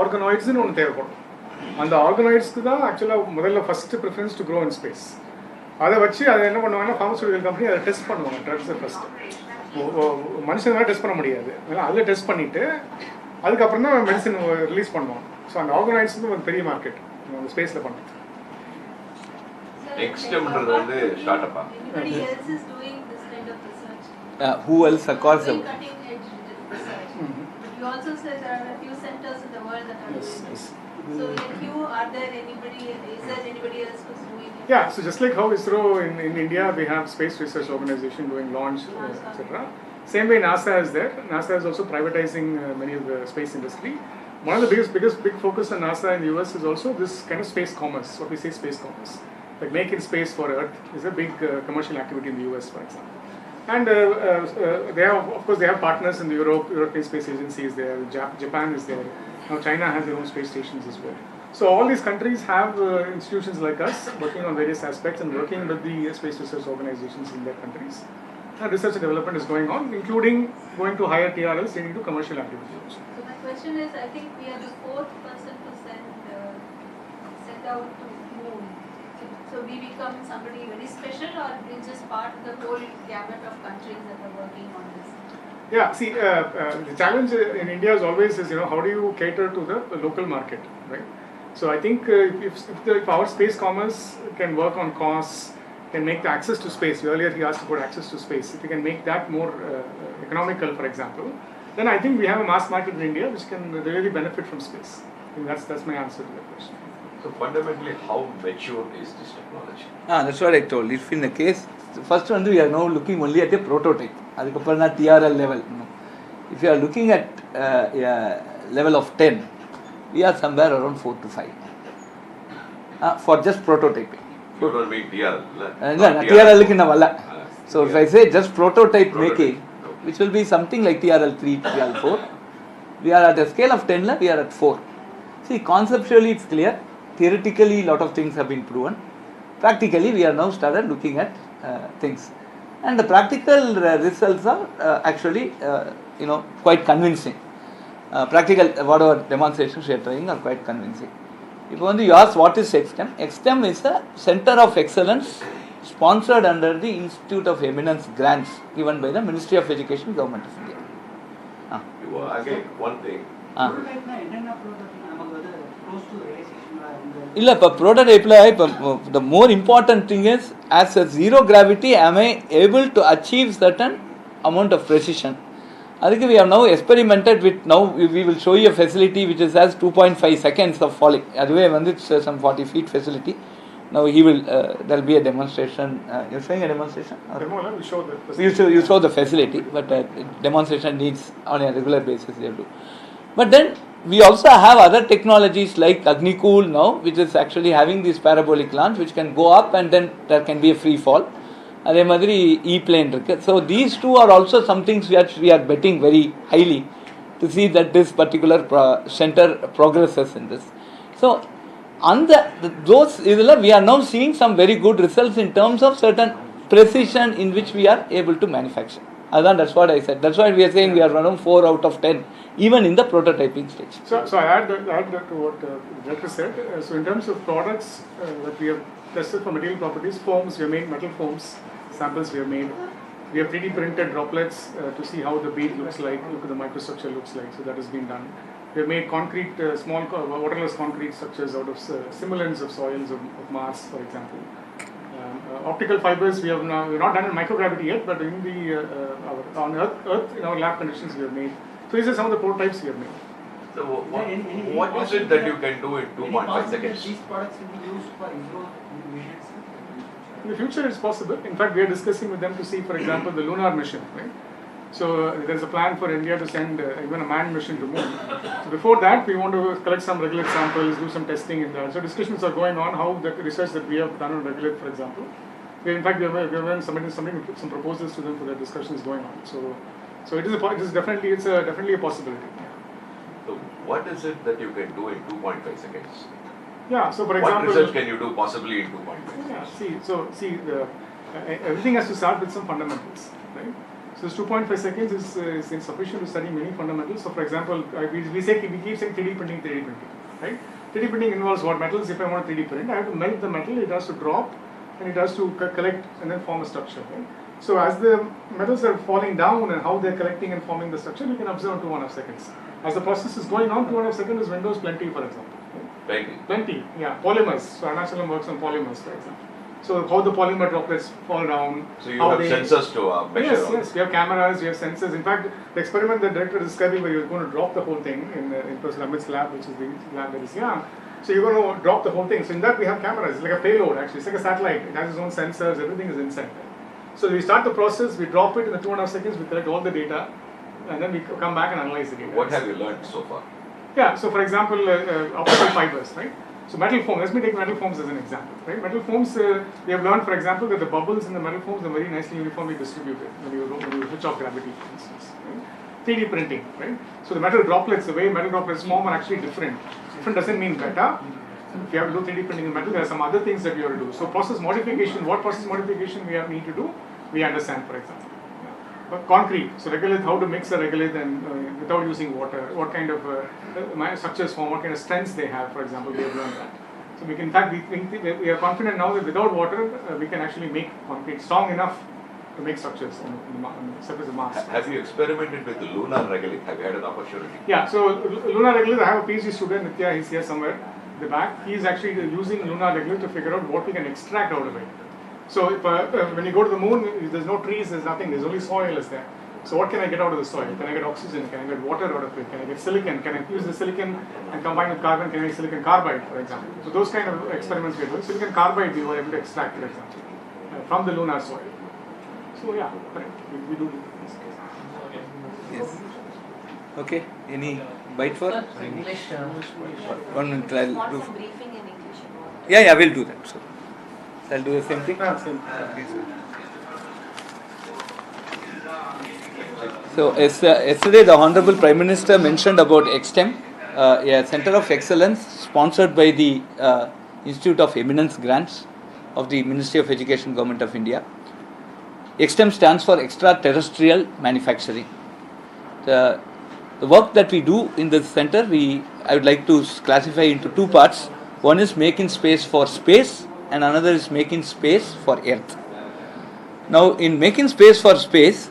ஆர்கனாய்ட்ஸ்னு ஒன்று தேவைப்படும். அந்த ஆர்கனாய்ட்ஸ்க்கு தான் ஆக்சுவலாக முதல்ல first preference to grow in space. அதை வச்சு அதை என்ன பண்ணுவாங்கன்னா ஃபார்மசூட்டிக்கல் கம்பெனி அதை டெஸ்ட் பண்ணுவாங்க. ட்ரக்ஸை ஃபஸ்ட்டு மனுஷங்களாம் டெஸ்ட் பண்ண முடியாது, அதில் டெஸ்ட் பண்ணிவிட்டு அதுக்கப்புறம் தான் மெடிசன் ரிலீஸ் பண்ணுவாங்க. ஸோ அந்த ஆர்கனாய்ட்ஸ்க்கு ஒரு பெரிய மார்க்கெட் அந்த ஸ்பேஸில் பண்ணுறது. Who else across the world? You also said there are a few centers in the world that are doing this. So like you, is there anybody else who's doing it? Yeah, so just like how ISRO in India, we have Space Research Organization doing launch, etc. Same way NASA is there. NASA is also privatizing many of the space industry. One of the big focus on NASA in the US is also this kind of space commerce, what we say space commerce. Like Make in Space for Earth is a big commercial activity in the US, for example. And they have, of course, they have partners in the European Space Agency is there, Japan is there. Now China has their own space stations as well. So all these countries have institutions like us working on various aspects and working with the space research organizations in their countries. And research and development is going on, including going to higher TRLs leading to commercial activity also. So my question is, I think we are the fourth person to send out to moon. So we become somebody very special, or it's just part of the whole gamut of countries that are working on this? Yeah, see, the challenge in India is always is, how do you cater to the local market, right? So I think if our space commerce can work on costs, can make the access to space. Earlier he asked about access to space. If you can make that more economical, for example, then I think we have a mass market in India which can really benefit from space. I think that's my answer to that question. So fundamentally, how mature is this technology? That's what I told. If in the case, first one we are now looking only at a prototype. Adukapparna TRL level. If you are looking at level of 10, we are somewhere around 4 to 5 for just prototyping. You don't make TRL? TRL ki na valla. So if I say just prototype making, which will be something like TRL 3, TRL 4, we are at a scale of 10, we are at 4. See, conceptually it's clear. Theoretically, a lot of things have been proven. Practically, we are now started looking at things, and the practical results are actually, quite convincing. Practical, whatever demonstrations we are trying are quite convincing. If you ask what is XTEM, XTEM is a Center of Excellence sponsored under the Institute of Eminence grants given by the Ministry of Education, Government of India. Again, one thing. இல்லை இப்போ ப்ரோட்டோடைப்பில் இப்போ the more important thing is, as a zero gravity, am I able to achieve certain amount of precision? அதுக்கு we have now experimented with, now we will show you a facility which is has 2.5 seconds of falling. அதுவே வந்து some 40 feet facility. Now he will, there will be a demonstration. You're showing a demonstration? We show the facility. You show the facility, but demonstration needs on a regular basis they do. But then we also have other technologies like Agni-Cool now, which is actually having this parabolic launch which can go up and then there can be a free fall. அதே மாதிரி E-plane இருக்கு. So these two are also some things we are betting very highly to see that this particular center progresses in this. So on those we are now seeing some very good results in terms of certain precision in which we are able to manufacture. That's what I said. That's why we are saying we are around 4 out of 10, even in the prototyping stage. So I add that to what the director said. So in terms of products that we have tested for material properties, foams, we have made metal foams, samples we have made. We have 3D printed droplets to see how the bead looks like, look at the microstructure looks like. So that has been done. We have made concrete, small waterless concrete structures out of simulants of soils of Mars, for example. Optical fibers we have not done in microgravity yet, but in the on Earth in our lab conditions we have made. So these are some of the prototypes we have made. So what is it that you can do in 2.5 seconds? These products will be used for ISRO missions? In the future it's possible. In fact, we are discussing with them to see, for example, the lunar mission, right? So there is a plan for India to send even a manned mission to moon. So before that, we want to collect some regolith samples, do some testing in that. So discussions are going on how the research that we have done on regolith, for example. In fact, we have submitted some proposals to them for their discussions going on. So it is definitely a possibility. So what is it that you can do in 2.5 seconds? Yeah. So for example, what research can you do possibly in 2.5 seconds? Yeah. See, everything has to start with some fundamentals, right? So this 2.5 seconds is insufficient to study many fundamentals. So for example, we keep saying 3D printing, right? 3D printing involves what metals? If I want 3D print, I have to melt the metal, it has to drop, and it has to collect and then form a structure, right? So as the metals are falling down and how they're collecting and forming the structure, you can observe in 2.5 seconds. As the process is going on, 2.5 seconds is windows plenty, for example. Right? Plenty, yeah. Polymers. So Adithanar works on polymers, for example. So how the polymer droplets fall down. So you have sensors to measure. Yes, we have cameras, we have sensors. In fact, the experiment the director is describing where you're going to drop the whole thing in Professor Amit's lab, which is the lab that is young. So you're going to drop the whole thing. So in that we have cameras. It's like a payload actually. It's like a satellite. It has its own sensors. Everything is inside. So we start the process. We drop it in the 2.5 seconds. We collect all the data, and then we come back and analyze the data. What have you learned so far? Yeah. So for example, optical fibers, right? So metal foam, let me take metal foams as an example, right? Metal foams, we have learned, for example, that the bubbles in the metal foams are very nicely uniformly distributed when you switch off gravity, for instance. Right? 3D printing, right? So the metal droplets, the way metal droplets form are actually different. Different doesn't mean better. If you have to do 3D printing in metal, there are some other things that you have to do. So process modification, what process modification we need to do, we understand, for example. Concrete, so regolith, how to mix a regolith and without using water, what kind of structures form, what kind of strengths they have, for example, we have learned that. So we can, in fact, we are confident now that without water, we can actually make concrete strong enough to make structures on the surface of Mars. Have you experimented with the lunar regolith? Have you had an opportunity? Yeah, so lunar regolith, I have a PhD student, Nitya, he's here somewhere in the back. He is actually using lunar regolith to figure out what we can extract out of it. So if, when you go to the moon, there's no trees, there's nothing, there's only soil is there. So what can I get out of the soil? Can I get oxygen? Can I get water out of it? Can I get silicon? Can I use the silicon and combine with carbon? Can I make silicon carbide, for example? So those kind of experiments we are doing. Silicon carbide we were able to extract, for example, from the lunar soil. So yeah, correct. We do this. Yes. Okay. Any bite for? English. 1 minute. I'll Want do. some briefing in English? Yeah, we'll do that. So I'll do the same thing. Same. Okay, so yesterday the Honorable Prime Minister mentioned about XTEM, a Center of Excellence sponsored by the Institute of Eminence Grants of the Ministry of Education, Government of India. XTEM stands for Extraterrestrial Manufacturing. The work that we do in this center, I would like to classify into two parts. One is making space for space, and another is making space for Earth. Now, in making space for space,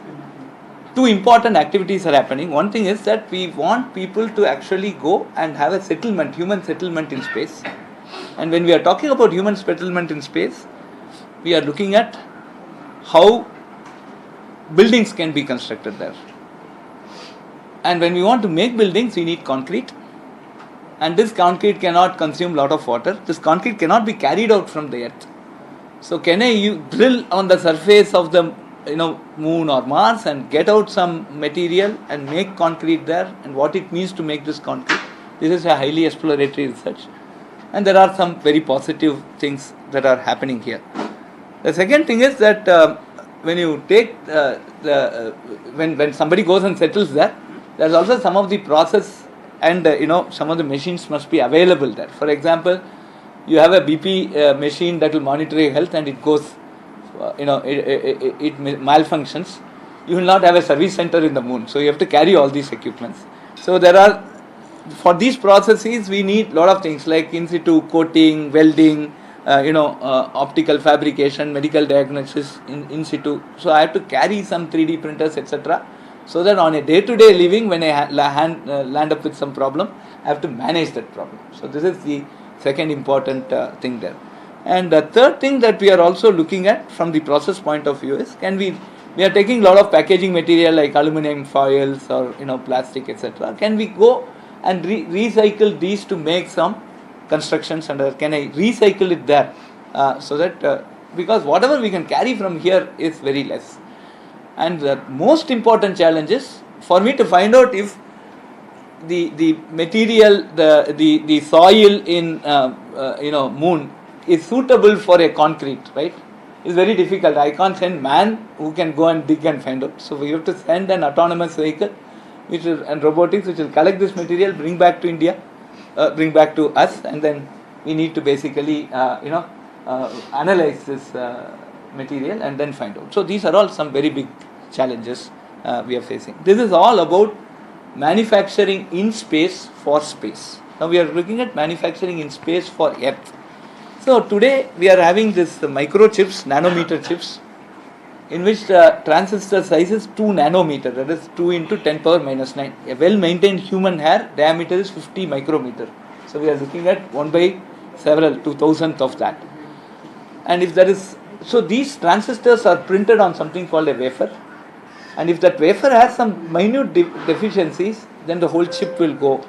two important activities are happening. One thing is that we want people to actually go and have a settlement, human settlement in space. And when we are talking about human settlement in space, we are looking at how buildings can be constructed there. And when we want to make buildings, we need concrete. And this concrete cannot consume a lot of water. This concrete cannot be carried out from the earth. So can I drill on the surface of the moon or Mars and get out some material and make concrete there, and what it means to make this concrete? This is a highly exploratory research. And there are some very positive things that are happening here. The second thing is that when you take when somebody goes and settles there, there's also some of the process and some of the machines must be available there. For example, you have a BP machine that will monitor your health and it goes, it malfunctions. You will not have a service center in the moon, so you have to carry all these equipments. So there are, for these processes we need a lot of things like in situ coating, welding, optical fabrication, medical diagnosis in situ. So I have to carry some 3D printers, etc. So that on a day-to-day living, when I land up with some problem, I have to manage that problem. So this is the second important thing there. And the third thing that we are also looking at from the process point of view is, we are taking a lot of packaging material like aluminum foils or plastic, etc. Can we go and recycle these to make some constructions, and can I recycle it there so that because whatever we can carry from here is very less. And the most important challenge is for me to find out if the material, the soil in moon is suitable for a concrete, right? It's very difficult. I can't send man who can go and dig and find out. So we have to send an autonomous vehicle, and robotics, which will collect this material, bring back to India, bring back to us, and then we need to basically analyze this material and then find out. So these are all some very big challenges we are facing. This is all about manufacturing in space for space. Now we are looking at manufacturing in space for Earth. So today we are having this microchips, nanometer chips, in which the transistor size is 2 nanometer, that is 2 into 10 power minus 9. A well maintained human hair diameter is 50 micrometer. So we are looking at 1 by several 2000th of that. And if there is, so these transistors are printed on something called a wafer, and if that wafer has some minute deficiencies, then the whole chip will go.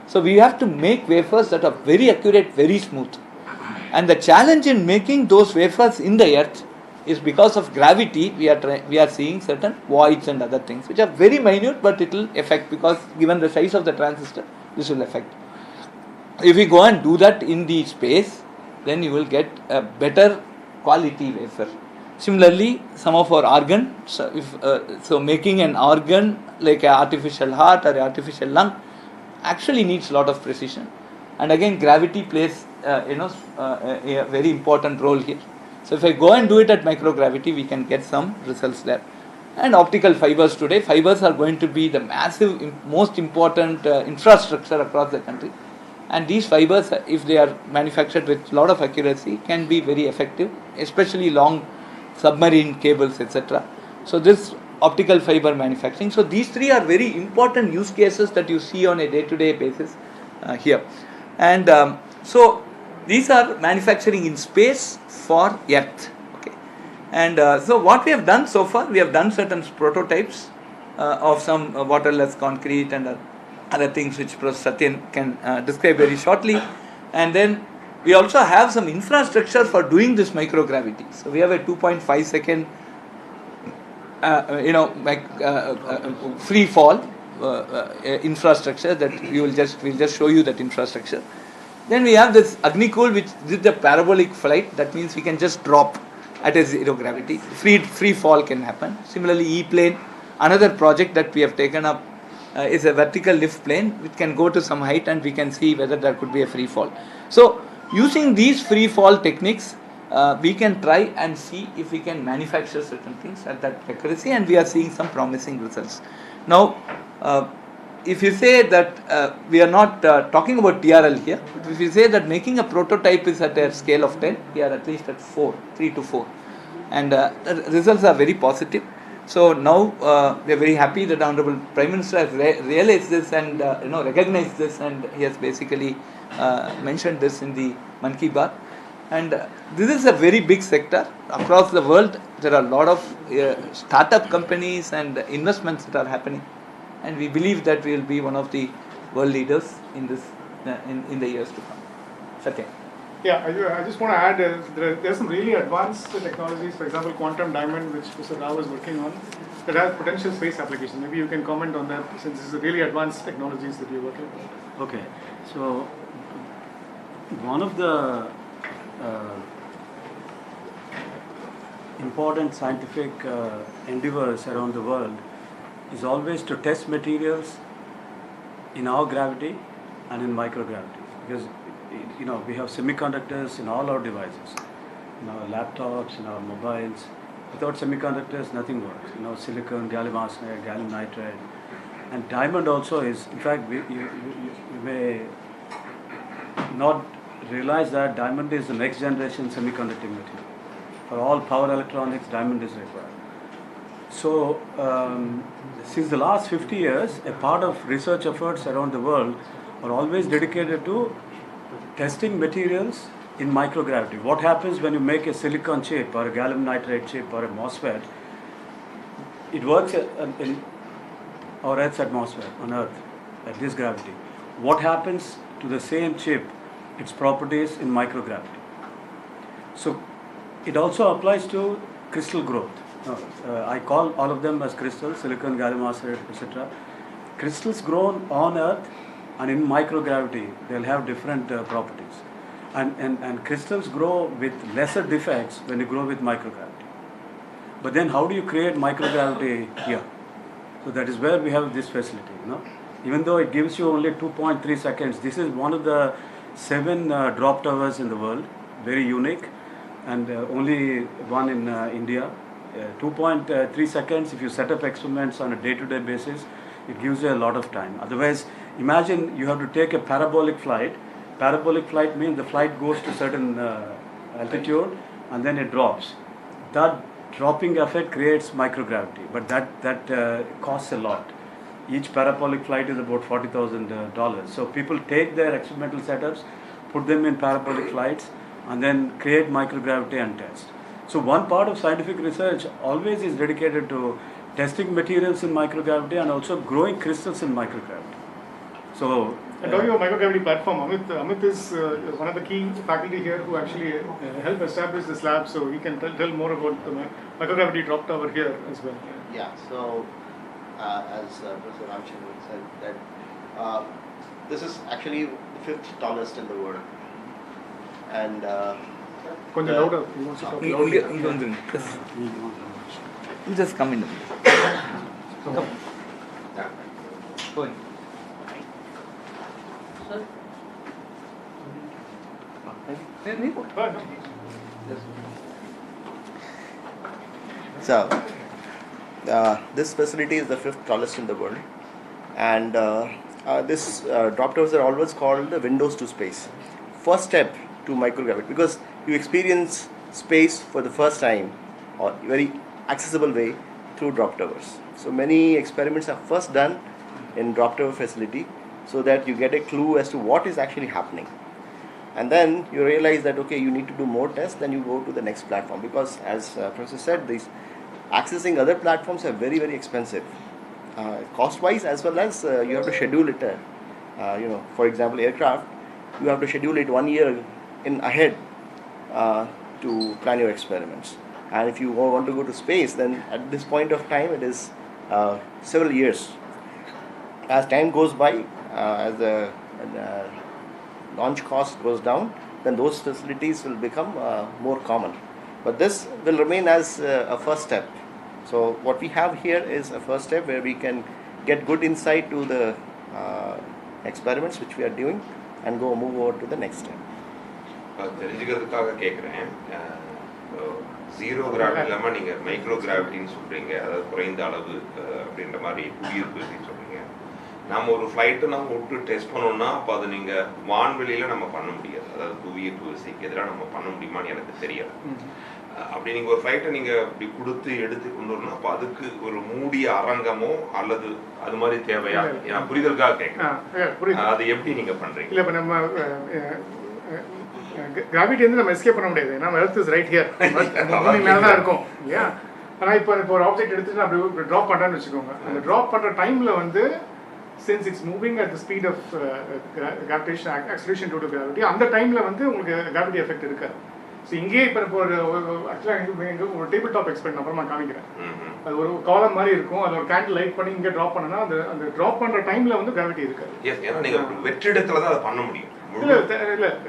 So we have to make wafers that are very accurate, very smooth. And the challenge in making those wafers in the earth is because of gravity. We are seeing certain voids and other things which are very minute, but it will affect, because given the size of the transistor, this will affect. If we go and do that in the space, then you will get a better quality wafer. Similarly, some of our organ, so making an organ like an artificial heart or an artificial lung actually needs a lot of precision. And again, gravity plays a very important role here. So if I go and do it at microgravity, we can get some results there. And optical fibers today, fibers are going to be the massive, most important infrastructure across the country. And these fibers, if they are manufactured with a lot of accuracy, can be very effective, especially long submarine cables, etc. So this optical fiber manufacturing. So these three are very important use cases that you see on a day-to-day basis here. And so these are manufacturing in space for Earth. Okay. And so what we have done so far, we have done certain prototypes of some waterless concrete and other things which Professor Satyan can describe very shortly. And then we also have some infrastructure for doing this microgravity. So we have a 2.5 second free fall infrastructure that we'll just show you that infrastructure. Then we have this Agnikul, which is the parabolic flight. That means we can just drop at a zero gravity. Free fall can happen. Similarly, E-plane, another project that we have taken up is a vertical lift plane which can go to some height and we can see whether there could be a free fall. So using these free fall techniques, we can try and see if we can manufacture certain things at that accuracy, and we are seeing some promising results. Now, if you say that we are not talking about TRL here, but if you say that making a prototype is at a scale of 10, we are at least at 3 to 4. And the results are very positive. So now we are very happy that the Honorable Prime Minister has realized this and recognized this, and he has basically mentioned this in the Man Ki Baat. And this is a very big sector across the world. There are a lot of startup companies and investments that are happening, and we believe that we will be one of the world leaders in this in the years to come. Satya. Yeah, I just want to add, there are some really advanced technologies, for example, quantum diamond, which Mr. Rao is working on, that has potential space applications. Maybe you can comment on that, since this is really advanced technologies that you're working on. Okay, so one of the important scientific endeavors around the world is always to test materials in our gravity and in microgravity, because we have semiconductors in all our devices, in our laptops, in our mobiles. Without semiconductors, nothing works. Silicon, gallium arsenide, gallium nitride, and diamond also is. In fact, you may not realize that diamond is the next generation semiconducting material. For all power electronics, diamond is required. So, since the last 50 years, a part of research efforts around the world are always dedicated to testing materials in microgravity. What happens when you make a silicon chip or a gallium nitride chip or a MOSFET? It works in our Earth's atmosphere, on Earth, at this gravity. What happens to the same chip, its properties in microgravity? So it also applies to crystal growth. I call all of them as crystals, silicon, gallium arsenide, etc. Crystals grown on Earth and in microgravity, they'll have different properties. And crystals grow with lesser defects when you grow with microgravity. But then how do you create microgravity here? So that is where we have this facility. Even though it gives you only 2.3 seconds, this is one of the 7 drop towers in the world, very unique, and only one in India. 2.3 seconds, if you set up experiments on a day-to-day basis, it gives you a lot of time. Otherwise, imagine you have to take a parabolic flight. Parabolic flight means the flight goes to certain altitude and then it drops. That dropping effect creates microgravity, but that costs a lot. Each parabolic flight is about $40,000. So people take their experimental setups, put them in parabolic flights, and then create microgravity and test. So one part of scientific research always is dedicated to testing materials in microgravity and also growing crystals in microgravity. So and talking about microgravity platform, Amit is one of the key faculty here who actually helped establish this lab, so he can tell more about the microgravity drop tower here as well. Yeah, so as Professor Ramchandran said, that this is actually the 5th tallest in the world. And Konja louder, he wants to talk louder. You just come in. Come. Go in. So, this facility is the 5th tallest in the world, and this drop towers are always called the windows to space. First step to microgravity, because you experience space for the first time or very accessible way through drop towers. So many experiments are first done in drop tower facility, so that you get a clue as to what is actually happening. And then you realize that, okay, you need to do more tests, then you go to the next platform, because as Professor said, these accessing other platforms are very, very expensive, cost wise, as well as you have to schedule it. For example, aircraft, you have to schedule it 1 year in ahead to plan your experiments. And if you want to go to space, then at this point of time it is several years. As time goes by, as the launch cost goes down, then those facilities will become more common. But this will remain as a first step. So what we have here is a first step where we can get good insight to the experiments which we are doing and move over to the next step. தெரிஞ்சுக்கிறதுக்காக கேட்குறேன், zero gravity இல்லாமல் நீங்கள் micro கிராவிட்டின்னு சொல்கிறீங்க, அதாவது குறைந்த அளவு அப்படின்ற மாதிரி புவியீர்ப்பு சொல்கிறீங்க. நம்ம ஒரு ஃப்ளைட்டை நம்ம விட்டு டெஸ்ட் பண்ணோம்னா அப்போ அது நீங்கள் வான்வெளியில் நம்ம பண்ண முடியாது, அதாவது புவியீர்ப்பு விசைக்கு எதிராக நம்ம பண்ண முடியுமான்னு எனக்கு தெரியலை. அப்படி நீங்கள் ஒரு ஃப்ளைட்டை நீங்கள் இப்படி கொடுத்து எடுத்து கொண்டு வரணும், அப்போ அதுக்கு ஒரு மூடிய அரங்கமோ அல்லது அது மாதிரி தேவையா? நான் புரிதலுக்காக கேட்குறேன், அது எப்படி நீங்கள் பண்ணுறீங்க? இல்லை, இப்போ நம்ம கிராவிட்டி வந்து நம்ம எஸ்கேப் பண்ண முடியாது, நம்ம எர்த் இஸ் ரைட் ஹியர், மேலே தான் இருக்கும் இல்லையா? ஆனால் இப்போ ஒரு ஆப்ஜெக்ட் எடுத்துட்டு நான் அப்படி ட்ராப் பண்ணுறேன்னு வச்சுக்கோங்க. அந்த ட்ராப் பண்ணுற டைமில் வந்து since it's moving at the speed of gravitation acceleration due to gravity, அந்த டைமில் வந்து உங்களுக்கு கிராவிட்டி எஃபெக்ட் இருக்காது. ஸோ இங்கேயே இப்போ ஒரு ஆக்சுவலாக ஒரு டேபிள் டாப் எக்ஸ்பெரிமெண்ட் அப்புறமா காமிக்கிறேன். அது ஒரு காலம் மாதிரி இருக்கும், அது ஒரு கேண்டில் லைட் பண்ணி இங்கே ட்ராப் பண்ணனா அந்த ட்ராப் பண்ணுற டைமில் வந்து கிராவிட்டி இருக்காது. ஏன்னா நீங்கள் வெற்றிடத்தில் தான் அதை பண்ண முடியும். இல்லை,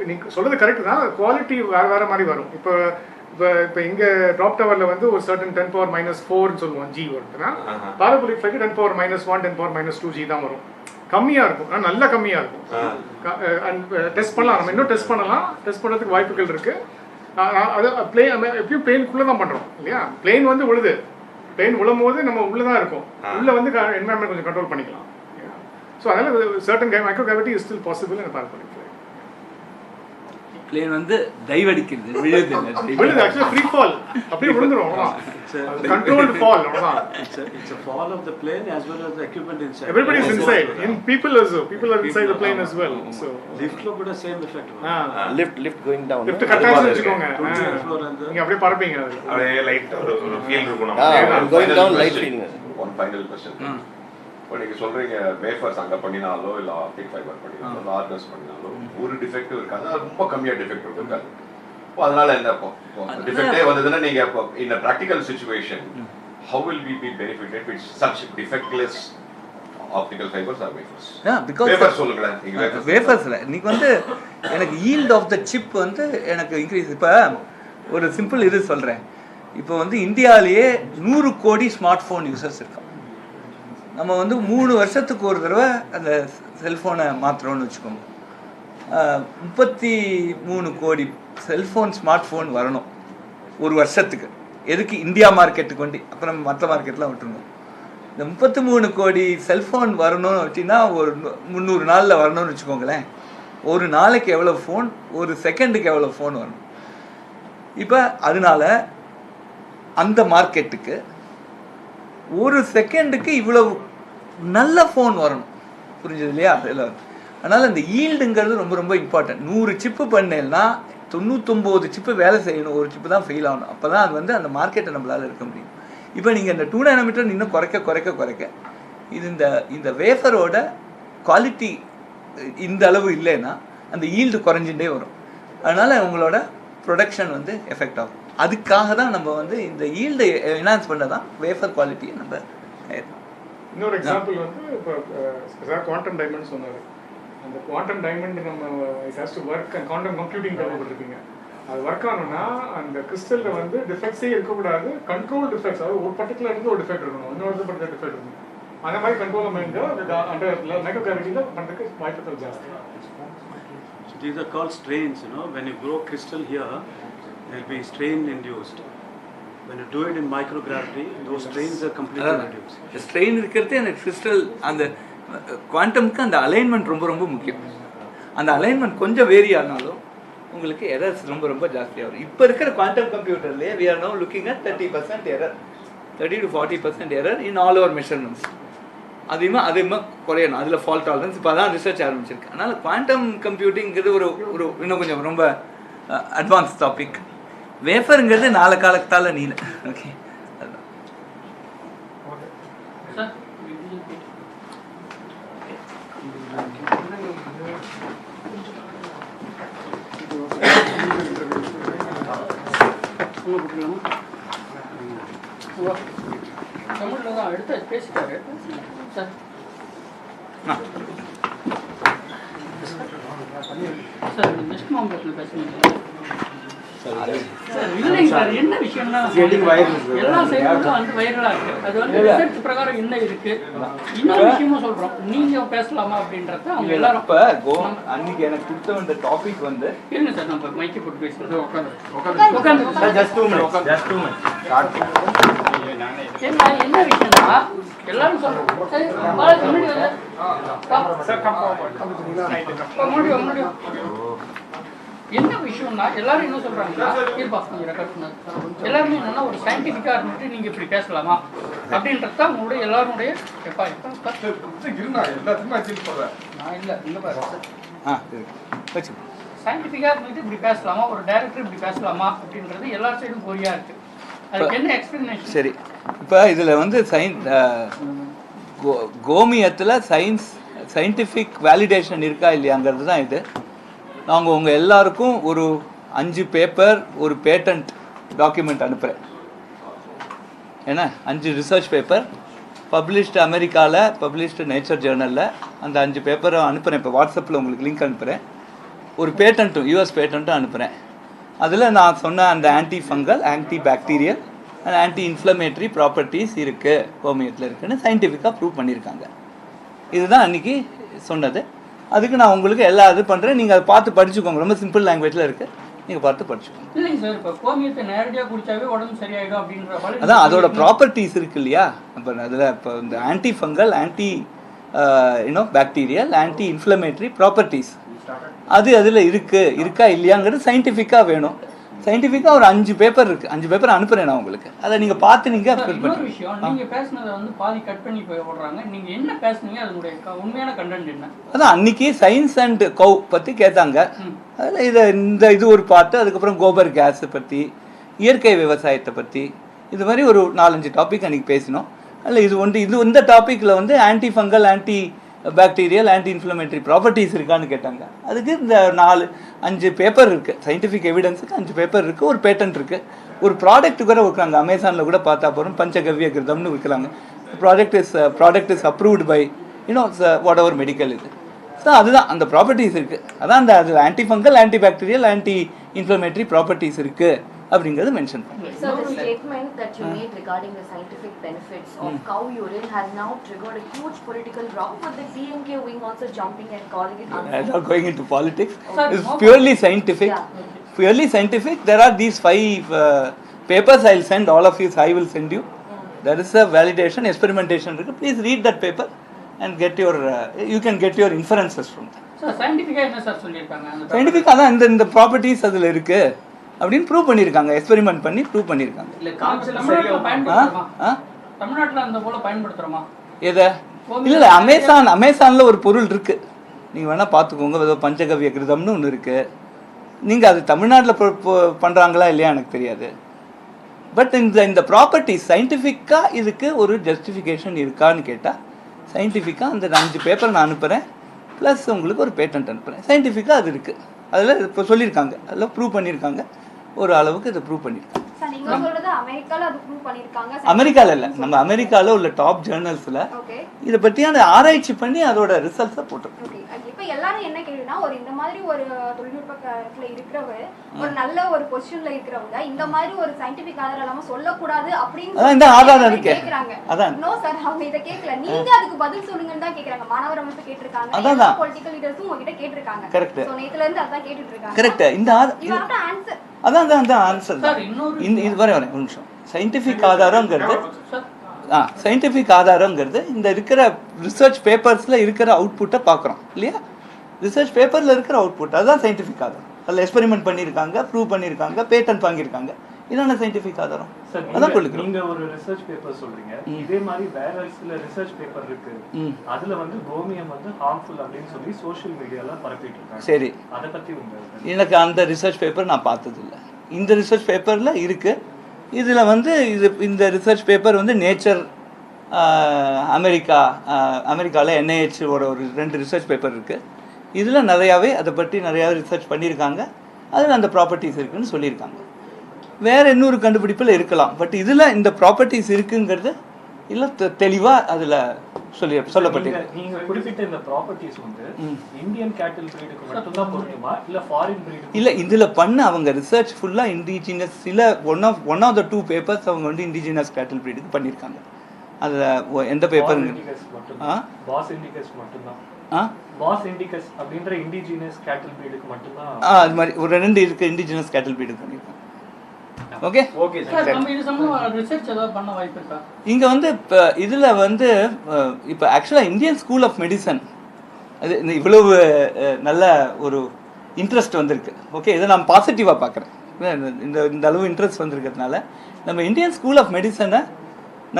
நீங்கள் சொல்கிறது கரெக்டு தான், குவாலிட்டி வேறு மாதிரி வரும். இப்போ இங்கே ட்ராப் டவரில் வந்து ஒரு சர்டன் 10⁻⁻4 சொல்லுவோம் ஜி வருதுன்னா, பாரபோலிக் ஃப்ளைட் 10⁻⁻1 10⁻⁻2 தான் வரும். கம்மியாக இருக்கும், ஆனால் நல்லா கம்மியாக இருக்கும். அண்ட் டெஸ்ட் பண்ணலாம், நம்ம இன்னும் டெஸ்ட் பண்ணலாம், டெஸ்ட் பண்ணுறதுக்கு வாய்ப்புகள் இருக்குது. அது பிளேன் எப்பயும் பிளேனுக்குள்ளே தான் பண்ணுறோம் இல்லையா? பிளேன் வந்து விழுது, பிளேன் விழும் போது நம்ம உள்ளே தான் இருக்கும், உள்ளே வந்து என்வரன்மெண்ட் கொஞ்சம் கண்ட்ரோல் பண்ணிக்கலாம். ஸோ அதனால் certain micro gravity is still possible in parabolic flight. Plane வந்து டைவ் அடிக்கிறது, விழுது ஆக்சுவலி ஃப்ரீ ஃபால், அப்படியே விழுந்துரும், controlled fall. It's a fall of the plane as well as the equipment inside. Everybody is inside. In people are inside the plane as well. So lift lo kuda same effect. Lift going down. Lift கட்டாச்சு வெச்சுக்கோங்க. நீங்க அப்படியே பறப்பீங்க, அப்படியே light ஒரு feel இருக்கும் நம்ம. Going down light feeling. One final question. இப்போ நீங்கள் சொல்கிறீங்க வேஃபர்ஸ் அங்கே பண்ணினாலோ இல்லை ஆப்டிக் ஃபைபர் பண்ணினாலோ ஆர்கஸ் பண்ணினாலோ ஒரு டிஃபெக்டிவ் இருக்காது, அது ரொம்ப கம்மியாக டிஃபெக்டிவ் இருக்காது. இப்போ அதனால என்ன, இப்போ டிஃபெக்டே வந்ததுன்னா நீங்கள் இப்போ in a practical situation how will we be benefitted with such defectless optical fibres or wafers? Wafers சொல்லுங்களேன். வேஃபர்ஸில் இன்னைக்கு வந்து எனக்கு ஈல்ட் ஆஃப் த சிப் வந்து எனக்கு இன்க்ரீஸ். இப்போ ஒரு சிம்பிள் இது சொல்கிறேன், இப்போ வந்து இந்தியாவிலேயே 100 கோடி ஸ்மார்ட் ஃபோன் யூசர்ஸ் இருக்கோம். நம்ம வந்து 3 வருஷத்துக்கு ஒரு தடவை அந்த செல்ஃபோனை மாற்றுறோன்னு வச்சுக்கோங்க. 33 கோடி செல்ஃபோன் ஸ்மார்ட் ஃபோன் வரணும் ஒரு வருஷத்துக்கு. எதுக்கு இந்தியா மார்க்கெட்டுக்கு வண்டி, அப்புறம் மற்ற மார்க்கெட்லாம் விட்டுருங்க. இந்த 33 கோடி செல்ஃபோன் வரணும்னு வச்சிங்கன்னா ஒரு 300 நாளில் வரணும்னு வச்சுக்கோங்களேன். ஒரு நாளைக்கு எவ்வளோ ஃபோன், ஒரு செகண்டுக்கு எவ்வளோ ஃபோன் வரும். இப்போ அதனால அந்த மார்க்கெட்டுக்கு ஒரு செகண்டுக்கு இவ்வளவு நல்ல ஃபோன் வரணும், புரிஞ்சது இல்லையா? அதில் அதனால் இந்த ஈல்டுங்கிறது ரொம்ப ரொம்ப இம்பார்ட்டன்ட். 100 சிப்பு பண்ணேன்னா 99 சிப்பு வேலை செய்யணும், ஒரு சிப்பு தான் ஃபெயில் ஆகணும். அப்போ தான் அது வந்து அந்த மார்க்கெட்டை நம்மளால் இருக்க முடியும். இப்போ நீங்கள் இந்த 2 nanometer இன்னும் குறைக்க இது இந்த வேஃபரோட குவாலிட்டி இந்த அளவு இல்லைன்னா அந்த ஈல்டு குறைஞ்சிட்டே வரும். அதனால் உங்களோட ப்ரொடக்ஷன் வந்து எஃபெக்ட் ஆகும். அதுக்காக தான் நம்ம வந்து இந்த ஈல்டு என்ஹான்ஸ் பண்ண தான் வேஃபர் குவாலிட்டியை நம்ம. இன்னொரு எக்ஸாம்பிள் வந்து இப்போ குவாண்டம் டைமண்ட் சொன்னார். அந்த குவாண்டம் டைமண்ட் நம்ம it has to work, quantum computing கேள்விப்பட்டிருப்பீங்க. அது ஒர்க் ஆகணும்னா அந்த கிறிஸ்டலில் வந்து டிஃபெக்ட்ஸே இருக்கக்கூடாது, கண்ட்ரோல் டிஃபெக்ட்ஸ், அதாவது ஒரு பர்டிகுலர் இருந்து ஒரு டிஃபெக்ட் இருக்கணும், இன்னொரு பர்டிகுலர் டிஃபெக்ட் இருக்கணும். அந்த மாதிரி கண்ட்ரோல் அந்த மைக்ரோ கிராவிட்டியில் பண்ணுறதுக்கு வாய்ப்புகள் ஜாஸ்தி. These are called strains, you know. When you grow crystal here, there will be strain induced. When you do it in microgravity, those strains are completely reduced. Strain இருக்கிறது அந்த crystal, அந்த குவாண்டமுக்கு அந்த alignment ரொம்ப ரொம்ப முக்கியம். அந்த அலைன்மெண்ட் கொஞ்சம் vary ஆனாலும் உங்களுக்கு எரர்ஸ் ரொம்ப ரொம்ப ஜாஸ்தியாக வரும். இப்போ இருக்கிற quantum கம்ப்யூட்டர்லேயே we are now looking at 30% error, 30 to 40% error in all our measurements. அதிகமாக குறையணும், அதில் ஃபால்ட் டாலரன்ஸ். இப்போ தான் ரிசர்ச் ஆரம்பிச்சிருக்கு. அதனால் குவாண்டம் கம்ப்யூட்டிங்கிறது ஒரு இன்னும் கொஞ்சம் ரொம்ப அட்வான்ஸ் டாபிக். வேஃபருங்கிறது நாலு காலத்தால் நீல. ஓகே, தமிழில் தான் அடுத்து பேசிட்டாரு சார். சார் நெக்ஸ்ட் மாம்பழத்தில் பேசுனீங்க சார். இல்லைங்க சார், என்ன விஷயம்னா எல்லா சைடுகளும் வந்து வைரலாக இருக்கு. அது வந்து ரிசர்ச் பிரகாரம் என்ன இருக்கு, இன்னொரு விஷயமும் சொல்றோம், நீங்க பேசலாமா அப்படின்றத அவங்க எல்லாரும். இப்போ அன்னைக்கு எனக்கு கொடுத்த இந்த டாபிக் வந்து இருங்க சார், நம்ம மைக்கை போட்டு பேசுறது. உட்காந்து என்ன விஷயம்னா எல்லாரும் சொல்றோம். என்ன விஷயம்னா எல்லாரும் என்ன சொல்றாங்கன்னா, எல்லாருமே என்னன்னா ஒரு சயின்டிஃபிக்கா இருந்துட்டு நீங்க இப்படி பேசலாமா அப்படின்றத உங்களுடைய எல்லாருடைய நான் இல்லை இங்க பாரு சயின்டிஃபிக்கா இருந்துட்டு இப்படி பேசலாமா, ஒரு டைரக்டர் இப்படி பேசலாமா அப்படின்றது எல்லா சைடும் கோரியா இருக்கு. அதுக்கு என்ன எக்ஸ்பிளனேஷன்? சரி, இப்போ இதில் வந்து கோமியத்தில் சயின்டிஃபிக் வேலிடேஷன் இருக்கா இல்லையாங்கிறது தான் இது. நாங்கள் உங்கள் எல்லாருக்கும் ஒரு 5 பேப்பர், ஒரு பேட்டன்ட் டாக்குமெண்ட் அனுப்புகிறேன். ஏன்னா 5 ரிசர்ச் பேப்பர் பப்ளிஷ்டு அமெரிக்காவில், பப்ளிஷ்டு நேச்சர் ஜேர்னலில், அந்த 5 பேப்பரை அனுப்புகிறேன். இப்போ வாட்ஸ்அப்பில் உங்களுக்கு லிங்க் அனுப்புகிறேன். ஒரு பேட்டன்ட்டும், யூஎஸ் பேட்டன்ட்டும் அனுப்புகிறேன். அதில் நான் சொன்ன அந்த anti fungal, anti bacterial and anti inflammatory properties இருக்குது, ஹோமியோத்தில் இருக்குதுன்னு சயின்டிஃபிக்காக ப்ரூவ் பண்ணியிருக்காங்க. இதுதான் அன்றைக்கி சொன்னது. அதுக்கு நான் உங்களுக்கு எல்லா இது பண்ணுறேன். நீங்கள் அதை பார்த்து படிச்சுக்கோங்க, ரொம்ப சிம்பிள் லாங்குவேஜில் இருக்குது, நீங்கள் பார்த்து படிச்சுக்கோங்க. இல்லைங்க சார், இப்போ கோமியத்தை நேரடியாக குடிச்சாவே உடம்பு சரியாயிடும் அப்படின்ற அதான் அதோட ப்ராப்பர்ட்டிஸ் இருக்கு இல்லையா. இப்போ அதில் இப்போ இந்த anti fungal, anti bacterial, anti inflammatory properties அது அதில் இருக்கா இல்லையாங்கிறது சயின்டிஃபிக்காக வேணும். சயின்டிஃபிக்காக ஒரு 5 பேப்பர் இருக்குது, 5 பேப்பர் அனுப்புகிறேன் நான் உங்களுக்கு. அதை நீங்கள் பார்த்து நீங்கள் இன்னொரு விஷயம், நீங்கள் பேசுனதை வந்து பாதி கட் பண்ணி போடுறாங்க. நீங்கள் என்ன பேசுனீங்க, அதனுடைய உண்மையான கண்டென்ட் என்ன? அதான் அன்றைக்கி சயின்ஸ் அண்ட் கவ் பற்றி கேட்டாங்க. அதில் இது ஒரு பாட்டு, அதுக்கப்புறம் கோபர் கேஸை பற்றி, இயற்கை விவசாயத்தை பற்றி, இது மாதிரி ஒரு 4-5 டாபிக் அன்றைக்கி பேசினோம். அதில் இந்த டாப்பிக்கில் வந்து anti fungal, anti bacterial, anti inflammatory properties இருக்கான்னு கேட்டாங்க. அதுக்கு இந்த 4-5 பேப்பர் இருக்குது, சயின்டிஃபிக் எவிடன்ஸுக்கு 5 பேப்பர் இருக்குது, ஒரு பேட்டன்ட் இருக்குது. ஒரு ப்ராடக்ட் கூட விற்கிறாங்க, அமேசானில் கூட பார்த்தா போகிறோம், பஞ்சகவ்ய கிருதம்னு விற்கிறாங்க. Product is approved by whatever எவர் மெடிக்கல் இது. ஸோ அதுதான் அந்த ப்ராப்பர்ட்டிஸ் இருக்குது. அதான் அந்த அது anti fungal, anti bacterial, anti inflammatory properties இருக்குது அப்படிங்கிறது மென்ஷன் பண்ணுறேன். So the statement that you made regarding the scientific benefits of cow urine has now triggered a huge political row, with the DMK wing also jumping and calling it unfair. I'm not going into politics. It's purely scientific. Purely scientific. There are these 5 papers I'll send all of you, I will send you. There is a validation, experimentation. Please read that paper and get your, you can get your inferences from that. Sir சயின்டிஃபிக்காக என்ன sir சொல்லியிருக்காங்க? சயின்டிஃபிக்காக தான் இந்த properties அதில் இருக்கு அப்படின்னு prove பண்ணியிருக்காங்க, எக்ஸ்பெரிமெண்ட் பண்ணி ப்ரூவ் பண்ணியிருக்காங்க. தமிழ்நாட்டில் அந்த போல பயன்படுத்துகிறோமா? எதை? இல்லை அமேசானில் ஒரு பொருள் இருக்கு, நீங்கள் வேணால் பார்த்துக்கோங்க. ஏதோ பஞ்சகவிய கிருதம்னு ஒன்று இருக்கு. நீங்கள் அது தமிழ்நாட்டில் பண்ணுறாங்களா இல்லையா எனக்கு தெரியாது. பட் இந்த ப்ராப்பர்ட்டிஸ் சயின்டிஃபிக்காக இதுக்கு ஒரு ஜஸ்டிஃபிகேஷன் இருக்கான்னு கேட்டால், சயின்டிஃபிக்காக அந்த 5 பேப்பர் நான் அனுப்புகிறேன், ப்ளஸ் உங்களுக்கு ஒரு பேட்டன்ட் அனுப்புகிறேன். சயின்டிஃபிக்காக அது இருக்குது, அதில் இப்போ சொல்லியிருக்காங்க, அதில் ப்ரூவ் பண்ணியிருக்காங்க, ஒரு அளவுக்கு இதை ப்ரூவ் பண்ணியிருக்காங்க. அமெரிக்காவில் இல்லை, நம்ம அமெரிக்காவில் உள்ள டாப் ஜேர்னல்ஸில் இதை பற்றியான ஆராய்ச்சி பண்ணி அதோட ரிசல்ட்ஸை போட்டிருக்கோம். இப்போ எல்லாரும் என்ன கேள்வினா, ஒரு இந்த மாதிரி ஒரு தொழில்நுட்பத்துல இருக்கிறவர், ஒரு நல்ல ஒரு பொசிஷன்ல இருக்கிறவங்க இந்த மாதிரி ஒரு சயின்டிபிக் ஆதாரம் இல்லாம சொல்லக்கூடாது அப்படின்னு இந்த ஆதாரம் கேக்குறாங்க. நோ சார், அவங்க இத கேட்கல, நீங்க அதுக்கு பதில் சொல்லுங்கன்னு தான் கேக்குறாங்க. மாணவர் அமைப்பு கேட்டிருக்காங்க, பொலிட்டிக்கல் லீடர்ஸும் உங்ககிட்ட கேட்டிருக்காங்க. கரெக்ட். சோ நேத்துல இருந்து அதான் கேட்டுட்டு இருக்காங்க. கரெக்ட். இந்த ஆன்சர் அதான் ஆன்சர். இது வர ஒரு நிமிஷம். சயின்டிஃபிக் ஆதாரங்கிறது சயின்டிஃபிக் ஆதாரங்கிறது இந்த இருக்கிற ரிசர்ச் பேப்பர்ஸில் இருக்கிற அவுட்புட்டை பார்க்குறோம் இல்லையா? ரிசர்ச் பேப்பரில் இருக்கிற அவுட்புட் அதுதான் சயின்டிஃபிக் ஆதாரம். அதில் எக்ஸ்பெரிமெண்ட் பண்ணியிருக்காங்க, ப்ரூவ் பண்ணியிருக்காங்க, பேட்டன்ட் வாங்கியிருக்காங்க. இதான சயின்டிஃபிக் ஆதாரம். அதான் கொடுக்குறோம். நீங்க ஒரு ரிசர்ச் பேப்பர் சொல்றீங்க, இதே மாதிரி வேற சில ரிசர்ச் பேப்பர் இருக்கு, அதுல வந்து கோமியம் வந்து ஹார்ம்ஃபுல் அப்படின்னு சொல்லி சோஷியல் மீடியால பரப்பிட்டு இருக்காங்க. சரி, அதை பத்தி எனக்கு அந்த ரிசர்ச் பேப்பர் நான் பார்த்தது இல்லை. இந்த ரிசர்ச் பேப்பரில் இருக்கு. இதில் வந்து இந்த ரிசர்ச் பேப்பர் வந்து நேச்சர், அமெரிக்காவில் NIH ஒரு 2 ரிசர்ச் பேப்பர் இருக்குது. இதில் நிறையாவே அதை பற்றி நிறையாவே ரிசர்ச் பண்ணியிருக்காங்க. அதில் அந்த ப்ராப்பர்ட்டிஸ் இருக்குதுன்னு சொல்லியிருக்காங்க. வேறு இன்னொரு கண்டுபிடிப்பில் இருக்கலாம், பட் இதில் இந்த ப்ராப்பர்ட்டிஸ் இருக்குங்கிறது இல்லை தெளிவாக அதில் சொல்லப்பட்டிருக்கு. நீங்க குறிப்பிட்ட இந்த ப்ராப்பர்ட்டிஸ் வந்து இந்தியன் கேட்டில் பிரீடுக்கு மட்டும் தான் பொருந்துமா இல்ல ஃபாரின் பிரீடு? இல்ல, இதுல பண்ண அவங்க ரிசர்ச் ஃபுல்லா இண்டிஜினஸ், சில ஒன் ஆஃப் த 2 பேப்பர்ஸ் அவங்க வந்து இண்டிஜினஸ் கேட்டில் பிரீடுக்கு பண்ணிருக்காங்க. அதுல எந்த பேப்பர்? பாஸ் இண்டிகஸ் மட்டும் தான். பாஸ் இண்டிகஸ் அப்படிங்கற இண்டிஜினஸ் கேட்டில் பிரீடுக்கு மட்டும் தான். அது மாதிரி ஒரு 2 இருக்கு இண்டிஜினஸ் கேட்டில் பிரீடுக்கு பண்ணிருக்காங்க. ஓகே ஓகே சார், நம்ம இது சம்பந்தமா ரிசர்ச் ஏதாவது பண்ண வாய்ப்பு இருக்கா? இங்க வந்து இதுல வந்து இப்போ ஆக்சுவலா இந்தியன் ஸ்கூல் ஆஃப் மெடிசன் அது இவ்வளவு நல்ல ஒரு இன்ட்ரெஸ்ட் வந்திருக்கு. ஓகே, இதை நான் பாசிட்டிவாக பார்க்குறேன். இந்த அளவு இன்ட்ரெஸ்ட் வந்திருக்கிறதுனால நம்ம இந்தியன் ஸ்கூல் ஆஃப் மெடிசனை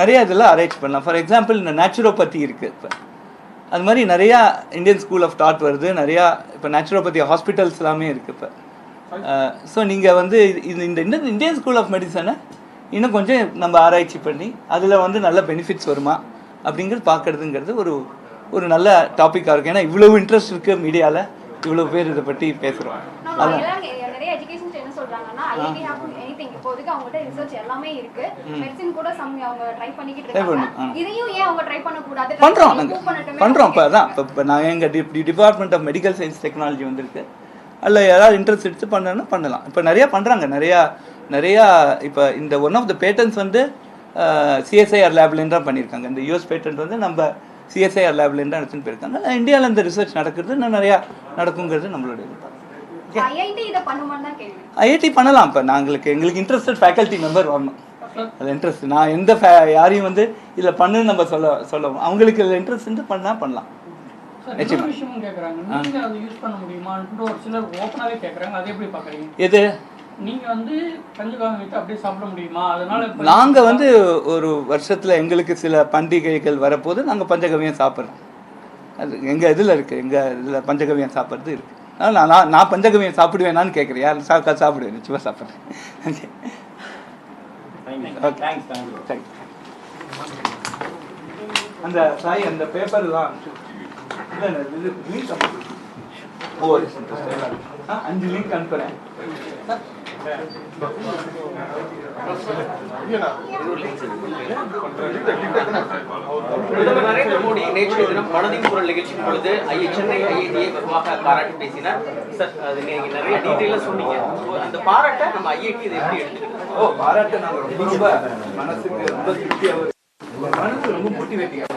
நிறையா இதெல்லாம் அரேஞ்ச் பண்ணலாம். ஃபார் எக்ஸாம்பிள் இந்த நேச்சுரோபதி இருக்குது, இப்போ அது மாதிரி நிறையா இந்தியன் ஸ்கூல் ஆஃப் தாட் வருது. நிறையா இப்போ நேச்சுரோபதி ஹாஸ்பிட்டல்ஸ் எல்லாமே இருக்குது இப்போ. ஸோ நீங்கள் வந்து இந்த இந்தியன் ஸ்கூல் ஆஃப் மெடிசனை இன்னும் கொஞ்சம் நம்ம ஆராய்ச்சி பண்ணி அதில் வந்து நல்ல பெனிஃபிட்ஸ் வருமா அப்படிங்கிறது பார்க்குறதுங்கிறது ஒரு நல்ல டாப்பிக்காக இருக்குது. ஏன்னா இவ்வளவு இன்ட்ரெஸ்ட் இருக்குது மீடியாவில், இவ்வளோ பேர் இதை பற்றி பேசுகிறோம். நிறைய எஜுகேஷன்ஸ் என்ன சொல்றாங்கன்னா, IIT have anything, இப்போதைக்கு அவங்ககிட்ட ரிசர்ச் எல்லாமே இருக்கு, மெடிசின் கூட அவங்க ட்ரை பண்ணிக்கிட்டு இருக்காங்க. இதையும் ஏன் அவங்க ட்ரை பண்ண கூடாது? பண்றோம். இப்போ அதான் இப்போ நான் எங்கள் department of medical science technology வந்திருக்கு. அதில் யாராவது இன்ட்ரெஸ்ட் எடுத்து பண்ணணும்னா பண்ணலாம். இப்போ நிறையா பண்ணுறாங்க. நிறையா இப்போ இந்த ஒன் ஆஃப் த பேட்டன்ஸ் வந்து CSIR லேப்லேருந்து தான் பண்ணியிருக்காங்க. இந்த US பேட்டன்ட் வந்து நம்ம CSIR லேப்லேருந்து தான் எடுத்துன்னு போயிருக்காங்க. இந்தியாவில் இந்த ரிசர்ச் நடக்கிறது இன்னும் நிறையா நடக்குங்கிறது நம்மளோட IIT பண்ணலாம். இப்போ எங்களுக்கு இன்ட்ரெஸ்டட் ஃபேக்கல்ட்டி மெம்பர் வரணும். அது இன்ட்ரெஸ்ட் நான் எந்த யாரையும் வந்து இதில் பண்ணுன்னு நம்ம சொல்லவும் அவங்களுக்கு இதில் இன்ட்ரெஸ்ட் பண்ணலாம். எது நாங்க வந்து ஒரு வருஷத்துல எங்களுக்கு சில பண்டிகைகள் வரப்போது நாங்க பஞ்சகவியம் சாப்பிட்றோம். அது எங்க இதுல இருக்கு, எங்க இதுல பஞ்சகவியம் சாப்பிட்றது இருக்கு. நான் பஞ்சகவியம் சாப்பிடுவேனான்னு கேட்குறேன். யார் சாப்பிடுவேன், நிச்சயமா சாப்பிட்றேன். அந்த சாய் அந்த பேப்பர் தான் 5 லிங்க் அனுப்புறேன். பிரதமர் நரேந்திர மோடி நேற்றைய தினம் மனதின் குரல் நிகழ்ச்சியின் பொழுது சென்னை IIT-ஐ வெகுவாக பாராட்டி பேசினார். சார், அது நீங்க நிறைய டீட்டெயிலா சொன்னீங்க. அந்த பாராட்ட நம்ம IIT இதை எப்படி எடுத்துக்கிறோம்? பாராட்ட நாங்கள் ரொம்ப மனசுக்கு ரொம்ப திருப்தியாக, மனசு ரொம்ப மோட்டிவேட்டிங்காக